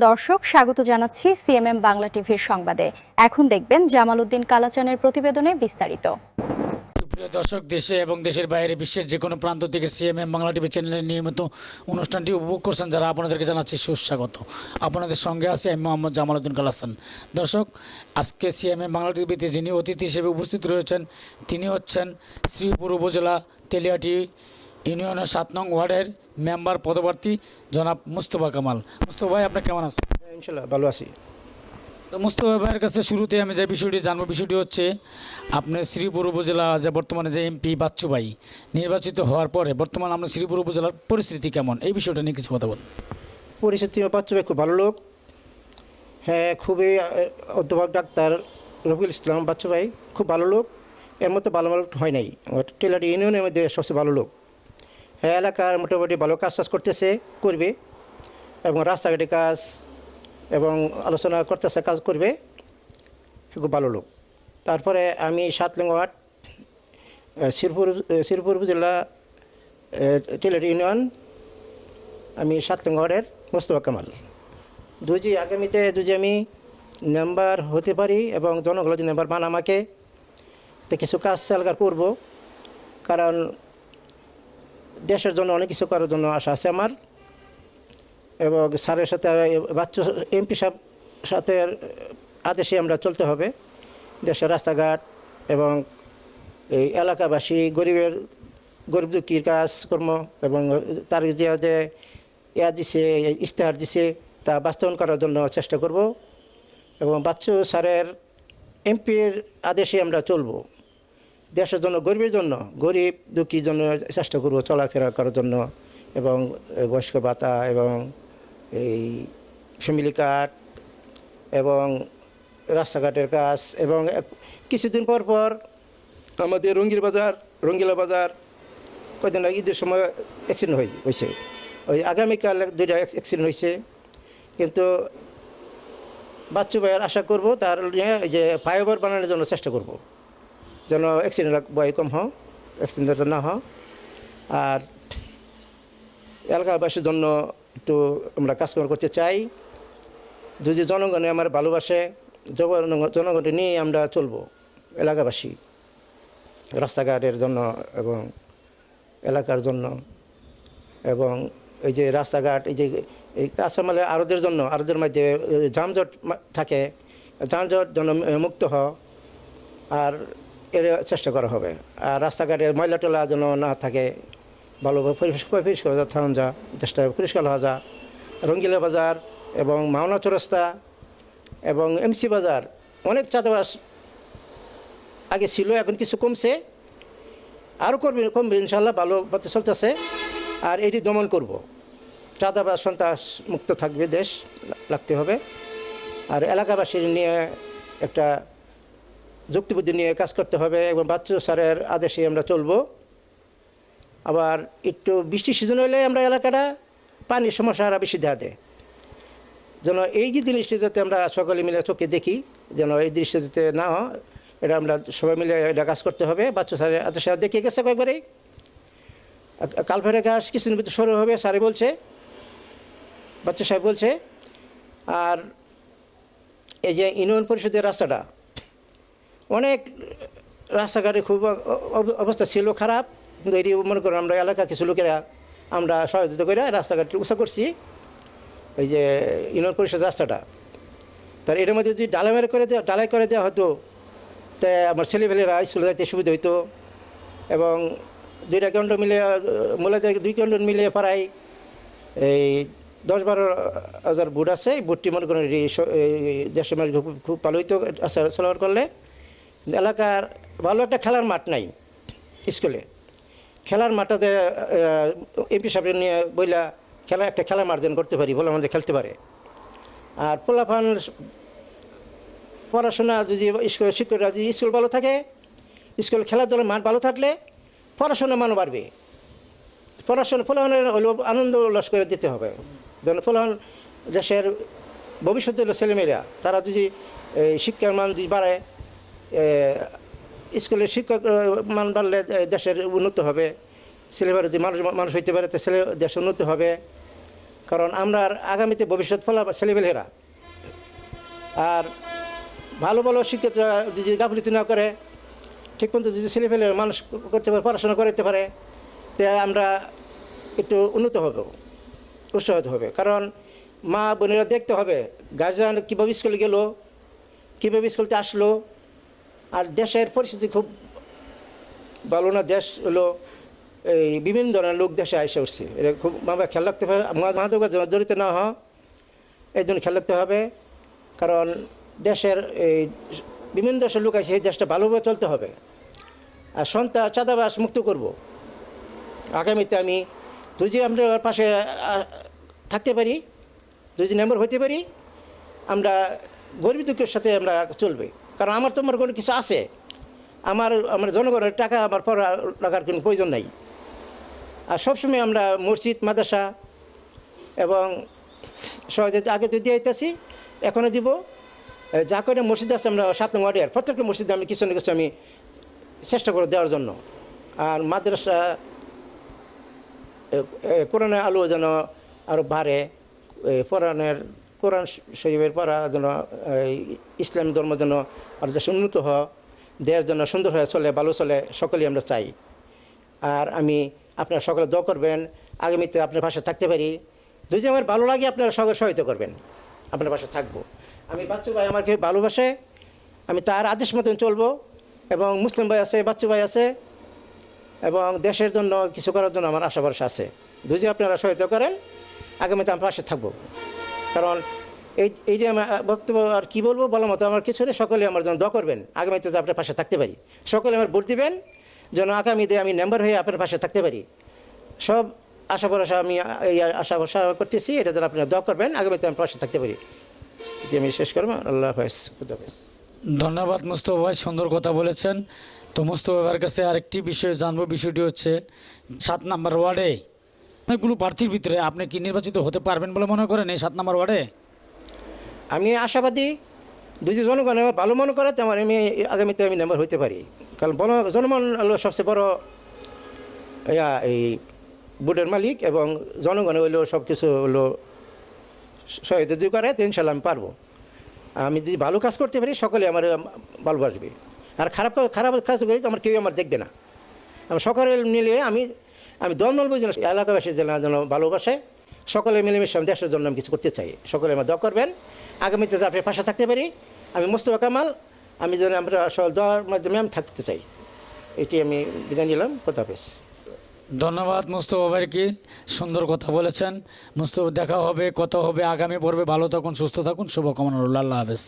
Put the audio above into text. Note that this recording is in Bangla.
দর্শক স্বাগত জানাচ্ছি সিএমএম বাংলা টিভির সংবাদে। এখন দেখবেন জামাল উদ্দিন কালাচানের প্রতিবেদনে বিস্তারিত। প্রিয় দর্শক, দেশে এবং দেশের বাইরে বিশ্বের যে কোনো প্রান্ত থেকে সিএমএম বাংলা টিভি চ্যানেলের নিয়মিত অনুষ্ঠানটি উপভোগ করছেন যারা, আপনাদেরকে জানাচ্ছি সুস্বাগত। আপনাদের সঙ্গে আছি আমি মোহাম্মদ জামাল উদ্দিন কালাচান। দর্শক, আজকে সিএমএম বাংলা টিভিতে যিনি অতিথি হিসেবে উপস্থিত রয়েছেন তিনি হচ্ছেন শ্রীপুর উপজেলা তেলিয়াটি ইউনিয়নের 7 নং ওয়ার্ডের মেম্বার পদপ্রার্থী জনাব মুস্তফা কামাল। মুস্তফা ভাই, আপনি কেমন আছেন? ইনশাল্লাহ ভালো আছি। তো মুস্তফা ভাইয়ের কাছে শুরুতে আমি যে বিষয়টি জানবো, বিষয়টি হচ্ছে আপনার শ্রীপুর উপজেলা যে বর্তমানে যে এমপি বাচ্চু ভাই নির্বাচিত হওয়ার পরে বর্তমানে আমরা শ্রীপুর উপজেলার পরিস্থিতি কেমন, এই বিষয়টা নিয়ে কিছু কথা বল। পরিস্থিতি বাচ্চু ভাই খুব ভালো লোক। হ্যাঁ, খুবই অধ্যাপক ডাক্তার রফিকুল ইসলাম বাচ্চু ভাই খুব ভালো লোক। এর মতো ভালো লোক হয় নাই। টেলারি ইউনিয়নের মধ্যে সবচেয়ে ভালো লোক। হ্যাঁ, এলাকার মোটামুটি ভালো কাজ করতেছে, করবে, এবং রাস্তাঘাটের কাজ এবং আলোচনা করতেছে, কাজ করবে। খুব ভালো লোক। তারপরে আমি 7 নং ওয়ার্ড শ্রীপুর উপজেলা টেলারি ইউনিয়ন, আমি 7 নং ওয়ার্ডের মুস্তফা কামাল। আগামীতে যদি আমি মেম্বার হতে পারি এবং জনগণ যদি মেম্বার বান আমাকে, তো কিছু কাজ চালকার করব, কারণ দেশের জন্য অনেক কিছু করার জন্য আশা আছে আমার। এবং স্যারের সাথে বাচ্চা এমপি সাথে আদেশে আমরা চলতে হবে। দেশের রাস্তাঘাট এবং এই এলাকাবাসী গরিব দুঃখীর কাজকর্ম এবং তার যে দিছে, ইশতেহার দিছে, তা বাস্তবায়ন করার জন্য চেষ্টা করব। এবং বাচ্চু স্যারের এমপির আদেশে আমরা চলব। দেশের জন্য, গরিবের জন্য, গরিব দুঃখীর জন্য চেষ্টা করব চলাফেরা করার জন্য। এবং বয়স্ক ভাতা এবং এই ফ্যামিলি কার্ড এবং রাস্তাঘাটের কাজ। এবং কিছুদিন পর পর আমাদের রঙ্গিলা বাজার কয়েকদিন আগে ঈদের সময় অ্যাক্সিডেন্ট হয়েছে। ওই আগামীকাল 2টা অ্যাক্সিডেন্ট হয়েছে। কিন্তু বাচ্চু ভাইয়ের আশা করব তার নিয়ে যে ফ্লাইওভার বানানোর জন্য চেষ্টা করব, যেন অ্যাক্সিডেন্ট ভয় কম হয়, অ্যাক্সিডেন্ট না হয়। আর এলাকাবাসীর জন্য একটু আমরা কাজকর্ম করতে চাই। যদি জনগণে আমার ভালোবাসে, জনগণকে নিয়ে আমরা চলব। এলাকাবাসী রাস্তাঘাটের জন্য এবং এলাকার জন্য, এবং এই যে রাস্তাঘাট, এই যে এই কাঁচামালে আরদের জন্য, আরদের মধ্যে যানজট থাকে, যানজট যেন মুক্ত হয়, আর এর চেষ্টা করা হবে। আর রাস্তাঘাটে ময়লা টলা যেন না থাকে, ভালোভাবে পরিষ্কার থাকুন, যা চেষ্টা পরিষ্কার হওয়া যা। রঙ্গিলা বাজার এবং মাওনা চৌরাস্তা এবং এমসি বাজার, অনেক চাঁদাবাস আগে ছিল, এখন কিছু কমছে, আরও কমবে ইনশাল্লাহ, ভালো পথে চলতেছে। আর এটি দমন করব। চাঁদাবাস সন্ত্রাস মুক্ত থাকবে, দেশ লাগতে হবে। আর এলাকাবাসীর নিয়ে একটা যুক্তিবুদ্ধি নিয়ে কাজ করতে হবে এবং বাচ্চু স্যারের আদেশে আমরা চলব। আবার একটু বৃষ্টির সিজন হলে আমরা এলাকাটা পানির সমস্যা আরও বেশি দেখা দেয়, যেন এই যে জিনিসটা যাতে আমরা সকলে মিলে চোখে দেখি, যেন এই দৃশ্যটা যাতে না হয়, এটা আমরা সবাই মিলে এটা কাজ করতে হবে। বাচ্চু স্যারের আদেশে দেখে গেছে কয়েকবারেই। কালভার্টের কাজ কিছুদিন ভিতরে শুরু হবে, স্যারে বলছে, বাচ্চু সাহেব বলছে। আর এই যে ইউনিয়ন পরিষদের রাস্তাটা, অনেক রাস্তাঘাটে খুব অবস্থা ছিল খারাপ, কিন্তু এটি মনে করেন আমরা এলাকা কিছু লোকেরা আমরা সহযোগিতা করে রাস্তাঘাটটি উঁচা করছি। এই যে ইউনিয়ন পরিষদ রাস্তাটা, তার এটার মধ্যে যদি ঢালাই করে দেওয়া হতো, তাই আমার ছেলেপেলেরা স্কুলে যাইতে সুবিধা হইতো। এবং 2টা কেন্দ্র মিলে, মূলত 2 কেন্দ্র মিলে প্রায় এই 10-12 হাজার ভোট আছে। ভোটটি মনে করেন দেশের মানুষ খুব ভালো হইতো চলাফেরা করলে। এলাকার ভালো একটা খেলার মাঠ নাই, স্কুলে খেলার মাঠটাতে এমপি সাহেব নিয়ে বইলা একটা খেলার মাঠ যেন করতে পারি, বলে আমাদের খেলতে পারে। আর পোলাপান পড়াশোনা যদি স্কুলের শিক্ষকরা যদি স্কুল ভালো থাকে, স্কুল খেলাধুলার মাঠ ভালো থাকলে পড়াশোনার মানও বাড়বে। ফলাফলের হলেও আনন্দ উল্লাস করে দিতে হবে, যেন ফলাফল দেশের ভবিষ্যতের ছেলেমেয়েরা তারা যদি শিক্ষার মান যদি বাড়ে, স্কুলের শিক্ষক মান বাড়লে দেশের উন্নত হবে। ছেলেমেয়েরা যদি মানুষ হইতে পারে, তো দেশের উন্নত হবে। কারণ আমরা আর আগামীতে ভবিষ্যৎ ফলা ছেলেপেলেরা আর ভালো ভালো শিক্ষকরা যদি গাফিলতি না করে ঠিকমতো যদি ছেলেপেলে মানুষ করতে পারে, পড়াশোনা করতে পারে, তে আমরা একটু উন্নত হব, উৎসাহিত হবে। কারণ মা বোনেরা দেখতে হবে গার্জিয়ান কীভাবে স্কুলে গেল, কীভাবে স্কুলতে আসলো। আর দেশের পরিস্থিতি খুব ভালো না, দেশ হলো এই বিভিন্ন ধরনের লোক দেশে এসে উঠছে, এটা খুব আমরা খেয়াল রাখতে হবে। মাদকের জড়িত না হওয়া, এই জন্য খেয়াল রাখতে হবে। কারণ দেশের এই বিভিন্ন দেশের লোক আছে, এই দেশটা ভালোভাবে চলতে হবে। আর সন্তান চাঁদাবাস মুক্ত করব। আগামীতে আমি যদি আমরা পাশে থাকতে পারি, যদি মেম্বার হতে পারি, আমরা গরিব দুঃখের সাথে আমরা চলবে। কারণ আমার তোমার কোনো কিছু আছে, আমার জনগণের টাকা আমার পড়া রাখার কোনো প্রয়োজন নাই। আর সবসময় আমরা মসজিদ মাদ্রাসা এবং সহযোগিতা আগে তো দিয়ে দিতেছি, এখনও দিব। যা করে মসজিদ আছে আমরা 7 নং ওয়ার্ডের প্রত্যেকটা মসজিদে আমি কিছু না কিছু আমি চেষ্টা করে দেওয়ার জন্য। আর মাদ্রাসা কোরআনের আলো যেন আরও বাড়ে, কোরআন শরীফের পড়া যেন ইসলাম ধর্ম যেন আরও দেশ উন্নত হয়, দেশ যেন সুন্দর হয়ে চলে, ভালো চলে, সকলেই আমরা চাই। আর আমি আপনারা সকলে দোয়া করবেন, আগামীতে আপনার পাশে থাকতে পারি। যদি আমার ভালো লাগে আপনারা সকলে সহায়তা করবেন, আপনার পাশে থাকবো। আমি বাচ্চু ভাই আমাকে ভালোবাসে, আমি তার আদেশ মতন চলবো। এবং মুসলিম ভাই আছে, বাচ্চু ভাই আছে, এবং দেশের জন্য কিছু করার জন্য আমার আশা ভরসা আছে। যদি আপনারা সহায়তা করেন, আগামীতে আমি পাশে থাকবো। কারণ এইটা আমার বক্তব্য আর কী বলবো, বলার মতো আমার কিছু নেই। সকলে আমার জন্য দোয়া করবেন, আগামীতে যে আপনার পাশে থাকতে পারি। সকলে আমার ভোট দিবেন যেন আগামীতে আমি মেম্বার হয়ে আপনার পাশে থাকতে পারি। সব আশা ভরসা আমি এই আশা ভরসা করতেছি, এটা যেন আপনারা দোয়া করবেন, আগামীতে আমি পাশে থাকতে পারি। এটি আমি শেষ করবো। আল্লাহ হাফেজ, খুদা হাফেজ। ধন্যবাদ মুস্তফা ভাই, সুন্দর কথা বলেছেন। তো মুস্তফা ভাইয়ের কাছে আরেকটি বিষয় জানবো, বিষয়টি হচ্ছে 7 নম্বর ওয়ার্ডে অনেকগুলো প্রার্থীর ভিতরে আপনি কি নির্বাচিত হতে পারবেন বলে মনে করেন এই 7 নম্বর ওয়ার্ডে? আমি আশাবাদী, যদি জনগণ আমার ভালো মনে করে তো আমি আগামীতে আমি মেম্বার হইতে পারি। কারণ জনগণ হলো সবচেয়ে বড় এই বোর্ডের মালিক, এবং জনগণ হইলেও সব কিছু হলো সহায়তা যদি করে তো ইনশাল্লাহ আমি পারবো। আমি যদি ভালো কাজ করতে পারি সকলে আমার ভালোবাসবে। আর খারাপ কাজ করি তো আমার কেউ আমার দেখবে না। আমি সকলে মিলে আমি দল বুঝি না, এলাকাবাসী যেন ভালোবাসে, সকলে মিলেমিশে আমি দেশের জন্য আমি কিছু করতে চাই। সকলে আমার দোয়া করবেন, আগামীতে যে আপনার পাশে থাকতে পারি। আমি মোস্তফা কামাল, আমি যেন আমরা সকল দোয়ার মাধ্যমে আমি থাকতে চাই। এটি আমি বিদায় নিলাম। খোদা হাফেজ। ধন্যবাদ মুস্তফা ভাইকে, সুন্দর কথা বলেছেন। মুস্তফা দেখা হবে, কথা হবে আগামী পর্বে। ভালো থাকুন, সুস্থ থাকুন, শুভকামনা রইল। আল্লাহ হাফেজ।